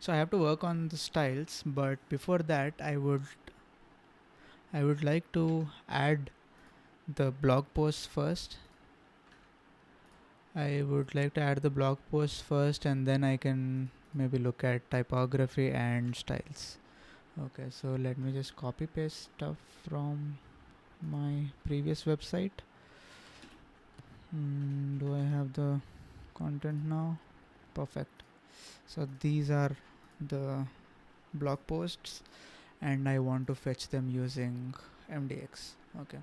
So I have to work on the styles, but before that I would like to add the blog posts first. I would like to add the blog posts first, and then I can maybe look at typography and styles. Okay, so let me just copy paste stuff from my previous website. Do I have the content now? Perfect. So these are the blog posts, and I want to fetch them using MDX. Okay.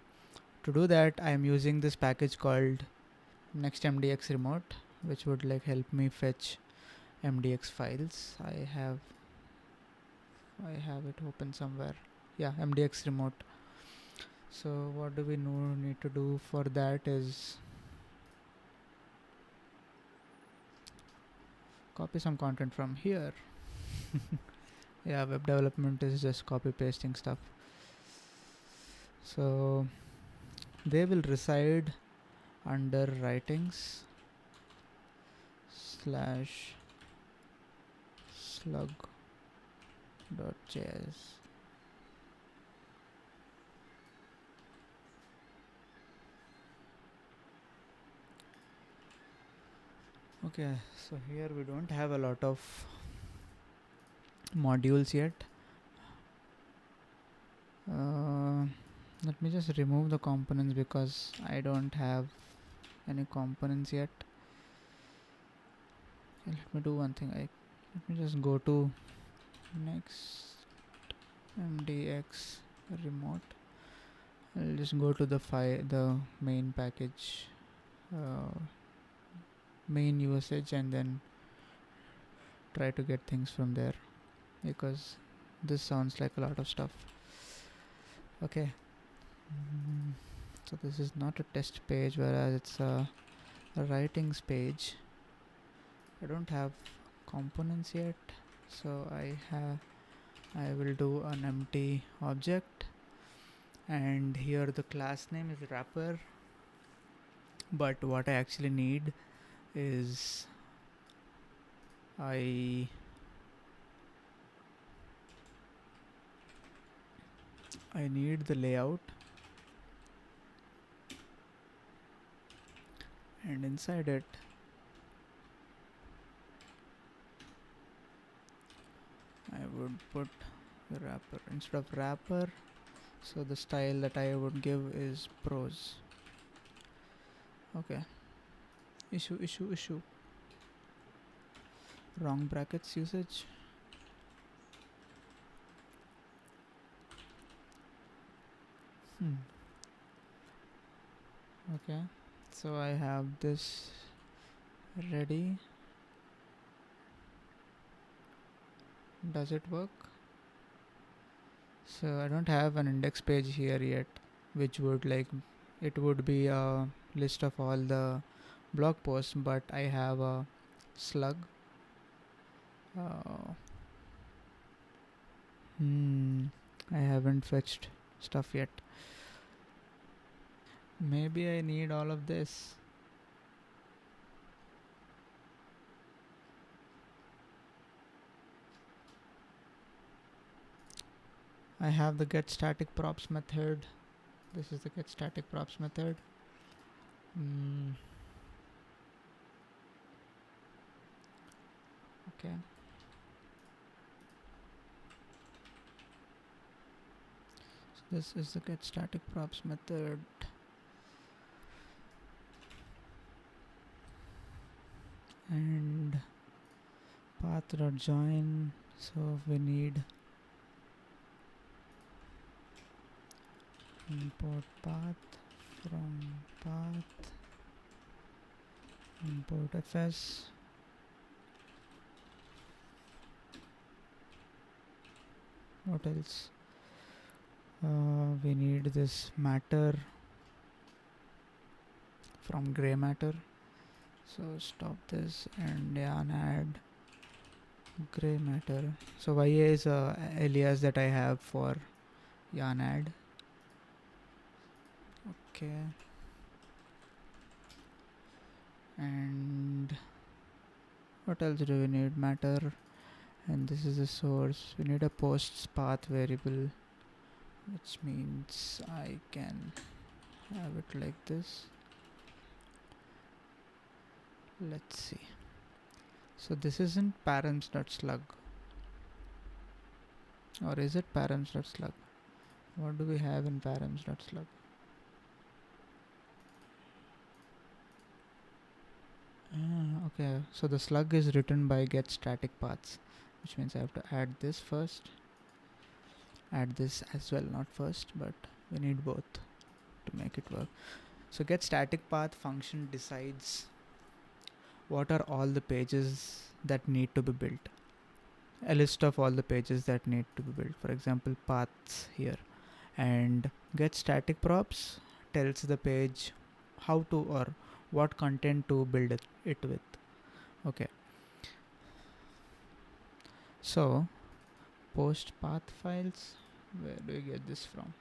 To do that, I am using this package called NextMdxRemote, which would like help me fetch MDX files. I have it open somewhere. Yeah, MDX remote. So what do we need to do for that is copy some content from here. Yeah, web development is just copy pasting stuff. So they will reside under writings slash slug.js. Okay, so here we don't have a lot of modules yet. Let me just remove the components because I don't have any components yet. Okay, let me do one thing. Let me just go to NextMdxRemote. I'll just go to the main package, main usage, and then try to get things from there, because this sounds like a lot of stuff. Okay. So this is not a test page, whereas it's a writings page. I don't have components yet, so I will do an empty object, and here the class name is wrapper, but what I actually need is I need the layout, and inside it I would put the wrapper instead of wrapper. So the style that I would give is prose. Okay. Issue. Wrong brackets usage. Okay. So I have this ready. Does it work? So I don't have an index page here yet, which would it would be a list of all the blog posts, but I have a slug. uh, I haven't fetched stuff yet. Maybe I need all of this. I have the get static props method. This is the get static props method. Okay. So this is the get static props method. And path.join. So we need import path from path, import fs, what else? We need this matter from gray matter. So stop this and add gray matter. So ya is a alias that I have for yarn add. Okay. And what else do we need? Matter and this is the source. We need a posts path variable, which means I can have it like this. Let's see. So this isn't params.slug, or is it params.slug? What do we have in params.slug? Okay, so the slug is written by get static paths, which means I have to add this first, add this as well, not first, but we need both to make it work. So get static path function decides what are all the pages that need to be built, a list of all the pages that need to be built, for example paths here, and get static props tells the page how to or what content to build it with. Okay, so post path files, where do we get this from?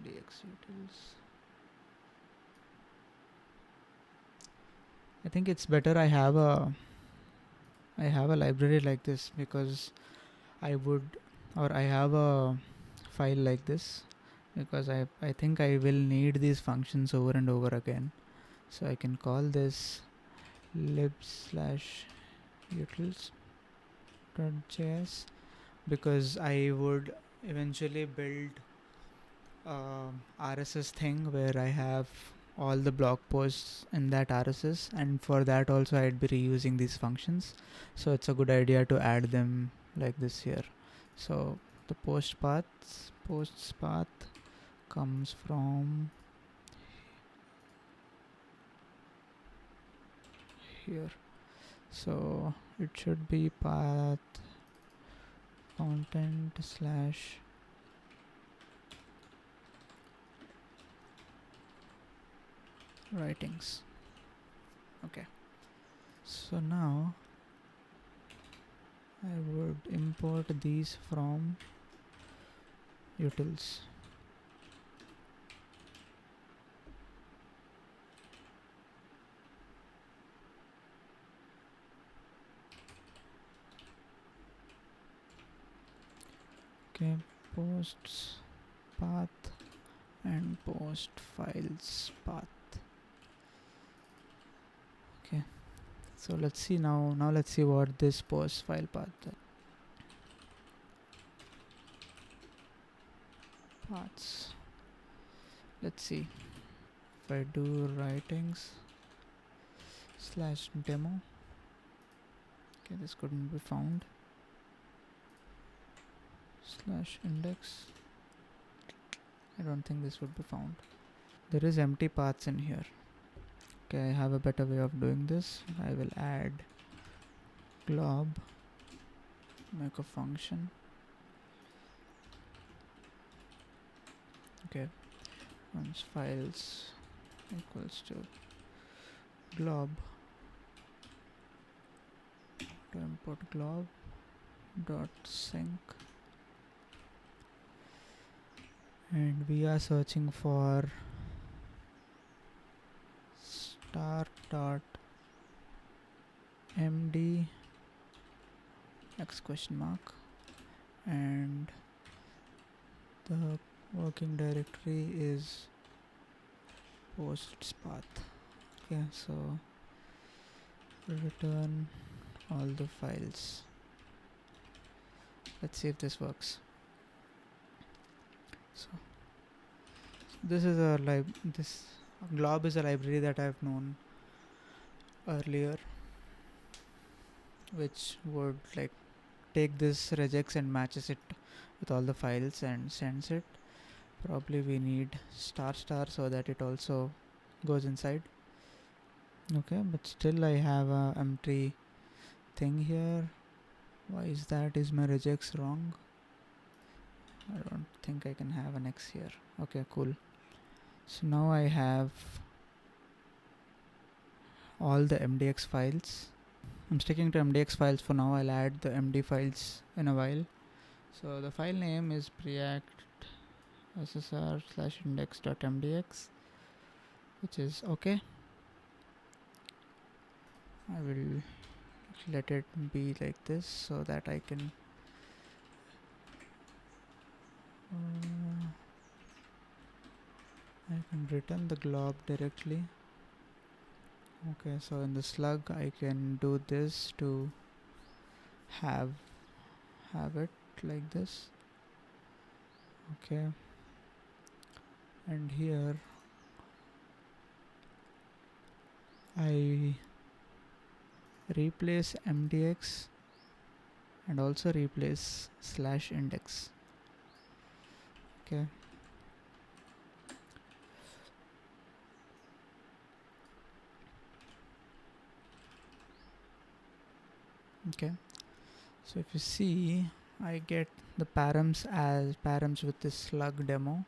Dxutils. I think it's better I have a library like this, because I have a file like this, because I think I will need these functions over and over again. So I can call this lib/utils.js, because I would eventually build RSS thing where I have all the blog posts in that RSS, and for that also I'd be reusing these functions, so it's a good idea to add them like this here. So the posts path comes from here, so it should be path content slash writings. Okay, so now I would import these from utils. Okay, posts path and post files path. Okay, so let's see now let's see what this post file path paths. Let's see if I do writings slash demo. Okay, this couldn't be found. Slash index, I don't think this would be found. There is empty paths in here. Okay, I have a better way of doing this. I will add glob, make a function. Okay, once files equals to glob, to import glob dot sync, and we are searching for start.md x question mark, and the working directory is posts path. Okay, so return all the files. Let's see if this works. So this is this glob is a library that I've known earlier, which would like take this regex and matches it with all the files and sends it. Probably we need star so that it also goes inside. Okay, but still I have a empty thing here. Why is that? Is my regex wrong? I don't think I can have an X here. Okay, cool. So now I have all the MDX files. I'm sticking to MDX files for now. I'll add the MD files in a while. So the file name is preact ssr/index.mdx, which is okay. I will let it be like this so that I can return the glob directly. Okay, so in the slug I can do this to have it like this. Okay, and here I replace mdx and also replace /index. Okay, so if you see, I get the params as params with this slug demo.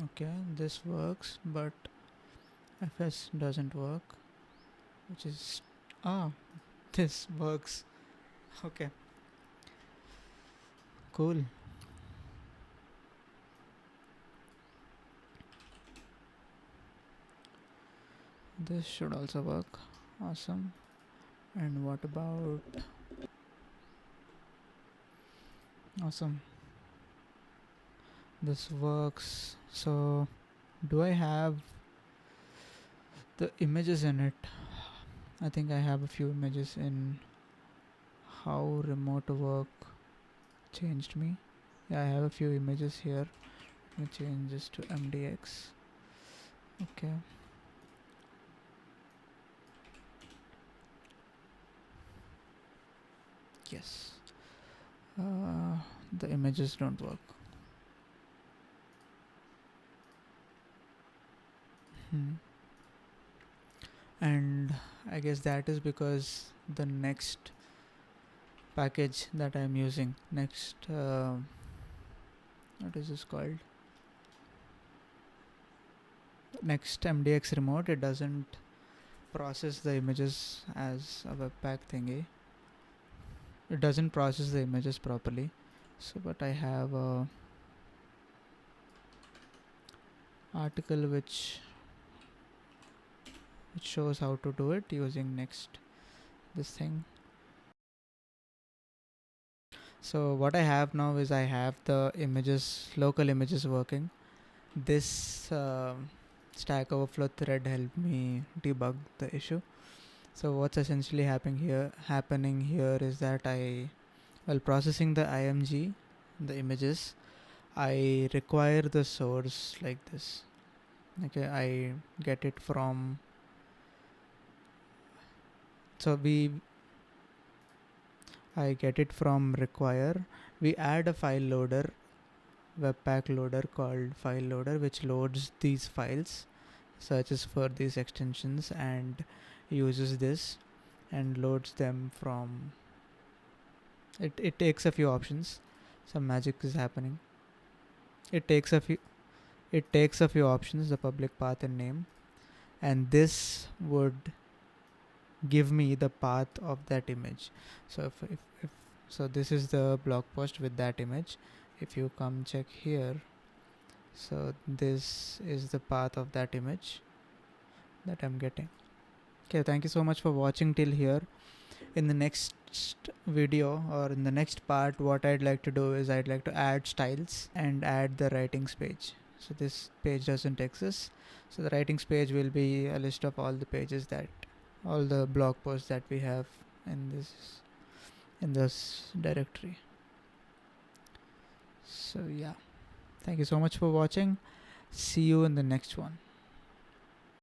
Okay, this works, but fs doesn't work, which is this works. Okay, cool. This should also work. Awesome. And what about awesome, this works. So do I have the images in it? I think I have a few images in how remote work changed me. Yeah, I have a few images here. Let me change this to mdx. Okay, yes, the images don't work. And I guess that is because the next package that I'm using, what is this called, NextMdxRemote, it doesn't process the images as a webpack thingy. It doesn't process the images properly. So but I have a article which shows how to do it using this thing. So what I have now is I have the local images working. This Stack Overflow thread helped me debug the issue. So what's essentially happening here is that while processing the img, the images, I require the source like this. Okay, I get it from, I get it from require. We add a file loader, webpack loader called file loader, which loads these files, searches for these extensions and uses this and loads them from it takes a few options. Some magic is happening. It takes a few options, the public path and name, and this would give me the path of that image. So if so this is the blog post with that image. If you come check here, so this is the path of that image that I'm getting. Okay, thank you so much for watching till here. In the next video or in the next part, what I'd like to do is I'd like to add styles and add the writings page. So this page doesn't exist. So the writings page will be a list of all the blog posts that we have in this directory. So yeah, thank you so much for watching. See you in the next one.